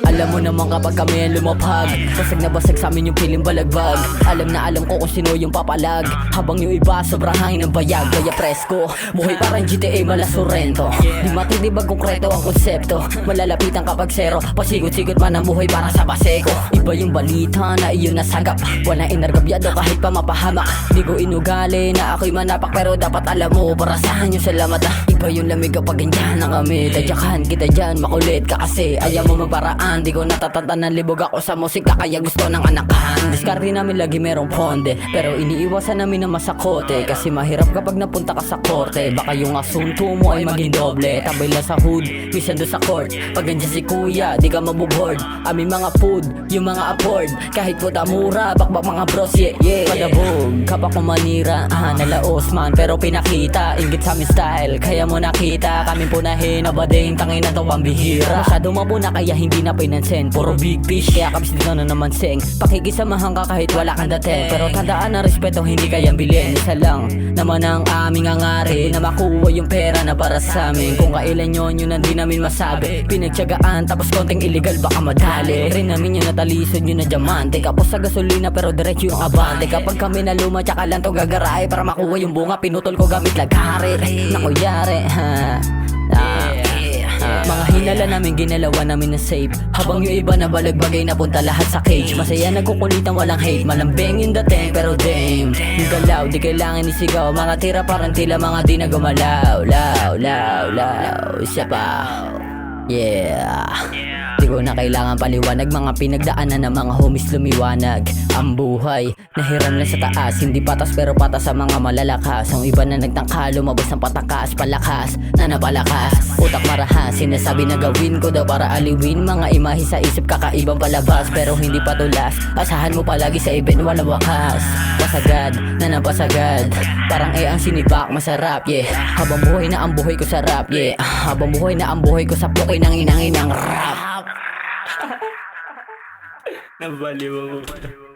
Alam mo naman kapag kami ang lumapag, basag na basag sa amin yung piling balagbag. Alam na alam ko kung sino yung papalag, habang yung iba sobrang hangin ng bayag. Kaya presko, buhay parang GTA mala Sorrento. Di matindi ba konkreto ang konsepto, malalapitan kapag zero, pasigot-sigot man ang buhay para sa baseko. Iba yung balita na iyon nasagap, walang inargabyado kahit pa mapahamak. Di ko inugali na ako'y manapak, pero dapat alam mo para saan yung salamat. Iba yung lamig kapag ganyan na kami, tadyakan kita dyan, makulit ka kasi ayaw mo magparaan. Di ko natatanda na libog ako sa musika, kaya gusto ng anakan. Diskarte namin lagi merong ponde, pero iniiwasan namin na masakote, kasi mahirap kapag napunta ka sa korte. Baka yung asunto mo ay maging doble, tabay lang sa hood, minsan doon sa court. Pag andyan si kuya, di ka mabuboard. Aming mga food, yung mga afford, kahit puta mura, bakbak mga bros, yeah, yeah. Padabog, kapag kumanira, nalaos man, pero pinakita, ingit sa aming style, kaya mo nakita. Kami punahin, abading, tangin na to pambihira. Masyado mabuna kaya hindi na pinansin, puro big fish, kaya kabis dito na naman sing. Pakikisamahan ka kahit wala kang dating, pero tandaan na respeto hindi kayang bilhin. Isa lang naman ang aming angari, na makuha yung pera na para sa amin. Kung kailan yun ang di namin masabi, pinagtyagaan tapos konting illegal baka madali. Rin namin yung natalisod yun na diamante, kapos sa gasolina pero diretso yung abante. Kapag kami na luma tsaka lang to gagaray, para makuha yung bunga pinutol ko gamit lagari. Nakuyari mga hinala namin ginalawa namin na safe, habang yung iba na balagbagay napunta lahat sa cage. Masaya nagkukulitan walang hate, malambing yung dating pero damn, yung galaw di kailangan isigaw. Mga tira parang tila mga di na gumalaw. Law, isa pa, yeah. Di ko na kailangan paliwanag, mga pinagdaanan ng mga homies lumiwanag. Ang buhay, nahiram lang sa taas, hindi patas pero patas sa mga malalakas. Ang iba na nagtangka, lumabas ng patakas, palakas, na napalakas. Utak marahas, sinasabi na gawin ko daw para aliwin. Mga imahe sa isip kakaibang palabas, pero hindi patulas. Asahan mo palagi sa event walang wakas. Pasagad, na napasagad, parang ang sinibak masarap, yeah. Habang buhay na ang buhay ko sa rap, yeah. Habang buhay na ang buhay ko sa pukin ng inang rap. Nabaliw ako.